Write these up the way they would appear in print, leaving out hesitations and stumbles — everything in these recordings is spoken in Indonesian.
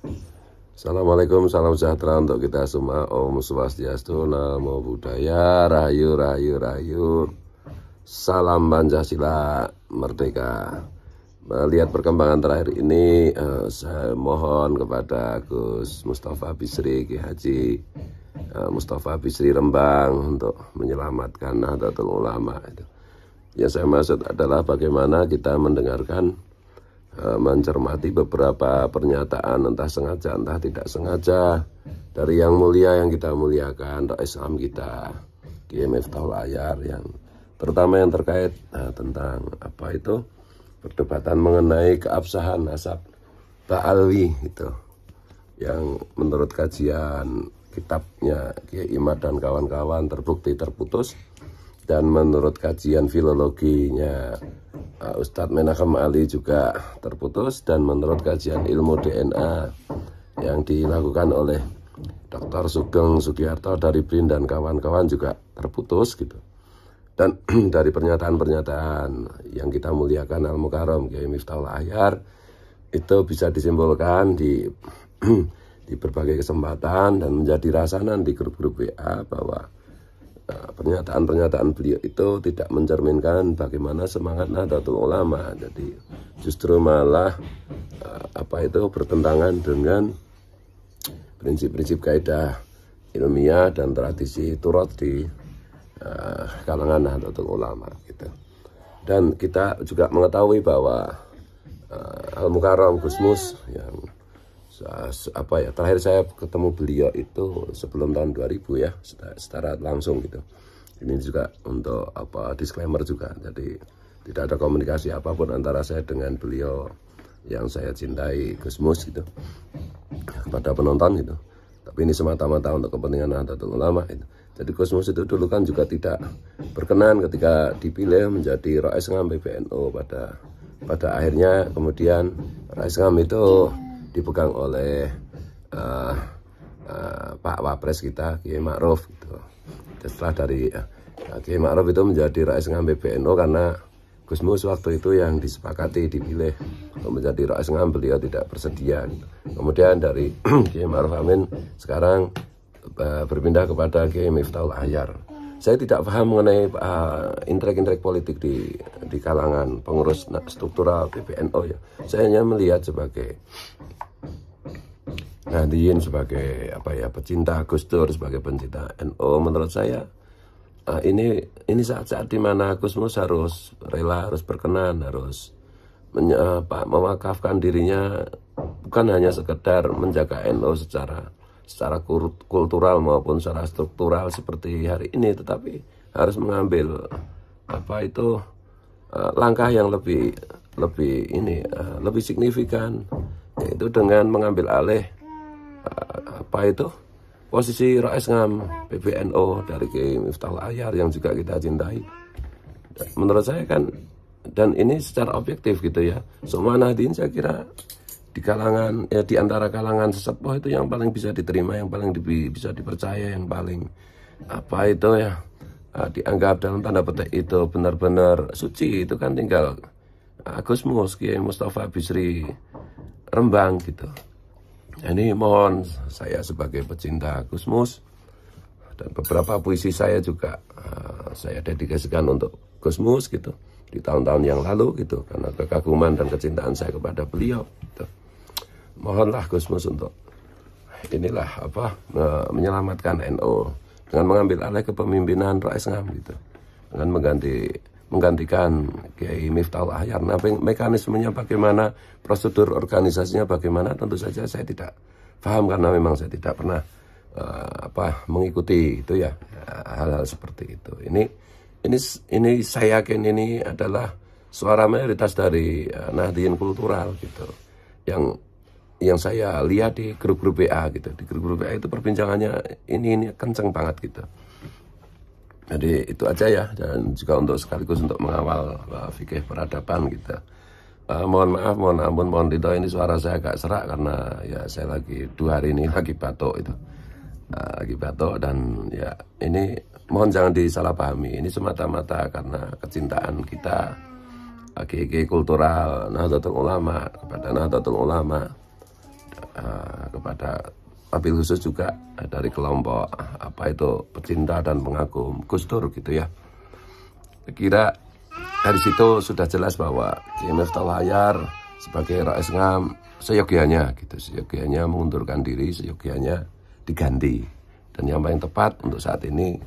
Assalamualaikum, salam sejahtera untuk kita semua. Om Swastiastu, Namo Buddhaya, Rahayu, Rahayu, Rahayu. Salam Pancasila, Merdeka. Melihat perkembangan terakhir ini, saya mohon kepada Gus Mustafa Bisri, Ki Haji Mustafa Bisri Rembang untuk menyelamatkan Nahdlatul Ulama. Yang saya maksud adalah bagaimana kita mendengarkan, mencermati beberapa pernyataan, entah sengaja entah tidak sengaja, dari yang mulia yang kita muliakan, Rais Am kita, Kiai Miftahul Ahyar, yang terutama yang terkait tentang apa itu perdebatan mengenai keabsahan nasab Ba'alwi itu, yang menurut kajian kitabnya Kiai Imad dan kawan-kawan terbukti terputus, dan menurut kajian filologinya Ustadz Menachem Ali juga terputus, dan menurut kajian ilmu DNA yang dilakukan oleh Dr. Sugeng Sugiarto dari BRIN dan kawan-kawan juga terputus gitu. Dan dari pernyataan-pernyataan yang kita muliakan Al-Mukarram Kiai Miftahul Ahyar itu bisa disimpulkan di berbagai kesempatan dan menjadi rasanan di grup-grup WA bahwa pernyataan-pernyataan beliau itu tidak mencerminkan bagaimana semangat Nahdlatul Ulama. Jadi justru malah bertentangan dengan prinsip-prinsip kaidah ilmiah dan tradisi turut di kalangan Nahdlatul Ulama gitu. Dan kita juga mengetahui bahwa Al-Mukarram Gusmus yang terakhir saya ketemu beliau itu sebelum tahun 2000 ya, secara langsung gitu. Ini juga untuk disclaimer juga, jadi tidak ada komunikasi apapun antara saya dengan beliau yang saya cintai, Gusmus gitu, kepada penonton gitu. Tapi ini semata-mata untuk kepentingan Nahdlatul Ulama gitu. Jadi Gusmus itu dulu kan juga tidak berkenan ketika dipilih menjadi Rais Ngam PBNU. Pada akhirnya kemudian Rais Ngam itu dipegang oleh Pak Wapres kita, Kiai Ma'ruf gitu. Setelah dari Kiai Ma'ruf itu menjadi Rais Ngam PBNU karena Gusmus waktu itu yang disepakati dipilih untuk menjadi Rais Ngam, beliau tidak bersedia gitu. Kemudian dari Kiai Ma'ruf Amin sekarang berpindah kepada Kiai Miftahul Ahyar. Saya tidak paham mengenai intrek-intrek politik di kalangan pengurus struktural PBNU ya. Saya hanya melihat sebagai Nahdien, sebagai pecinta Gus Dur, sebagai pencinta NU. Menurut saya ini saat-saat di mana Gusmus harus rela, harus berkenan, harus mewakafkan dirinya, bukan hanya sekedar menjaga NU secara kultural maupun secara struktural seperti hari ini, tetapi harus mengambil langkah yang lebih signifikan, yaitu dengan mengambil alih posisi Rais Ngam PBNU dari Kiai Miftahul Ahyar yang juga kita cintai. Menurut saya kan, dan ini secara objektif gitu ya, semua Nahdien saya kira di kalangan di antara kalangan sesepuh itu yang paling bisa diterima, yang paling bisa dipercaya, yang paling dianggap dalam tanda petik itu benar-benar suci, itu kan tinggal Gusmus, Kiai Mustafa Bisri Rembang gitu. Ini mohon saya sebagai pecinta Gusmus, dan beberapa puisi saya juga saya dedikasikan untuk Gusmus gitu di tahun-tahun yang lalu gitu, karena kekaguman dan kecintaan saya kepada beliau gitu. Mohonlah Gusmus untuk menyelamatkan NU dengan mengambil alih kepemimpinan Rais Ngam gitu, dengan menggantikan Kiai Miftahul Ahyar. Nah, mekanismenya bagaimana, prosedur organisasinya bagaimana, tentu saja saya tidak paham karena memang saya tidak pernah mengikuti itu ya, hal-hal seperti itu. Ini saya yakin ini adalah suara mayoritas dari Nahdien kultural gitu, yang saya lihat di grup-grup WA gitu. Di grup-grup WA itu perbincangannya ini kenceng banget gitu. Jadi itu aja ya, dan juga untuk sekaligus untuk mengawal fikih peradaban kita. Mohon maaf, mohon ampun, mohon ridho, ini suara saya agak serak karena ya saya lagi 2 hari ini lagi batuk itu. Lagi batuk, dan ya ini mohon jangan disalahpahami. Ini semata-mata karena kecintaan kita kiai kultural Nahdlatul Ulama kepada Nahdlatul Ulama. kepada wabil khusus juga dari kelompok apa itu pecinta dan pengagum Gus Dur gitu ya. Kira dari situ sudah jelas bahwa Kiai Miftahul Hayar sebagai Rais Ngam seyogianya gitu, seyogianya mengundurkan diri, seyogianya diganti. Dan yang paling tepat untuk saat ini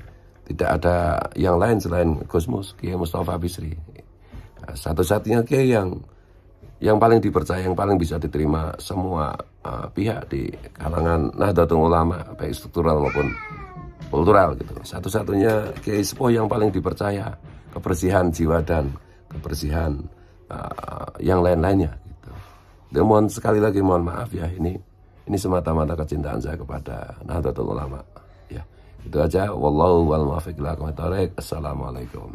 tidak ada yang lain selain Gus Mus, Kiai Mustafa Bisri. Nah, satu-satunya Kiai yang paling dipercaya, yang paling bisa diterima semua pihak di kalangan Nahdlatul Ulama, baik struktural maupun kultural gitu. Satu-satunya Kiai Sepuh yang paling dipercaya, kebersihan jiwa dan kebersihan yang lain-lainnya gitu. Dan mohon sekali lagi mohon maaf ya, ini semata-mata kecintaan saya kepada Nahdlatul Ulama ya. Itu aja, wallahu wal muwaffiq ila aqwamit thoriq. Assalamualaikum.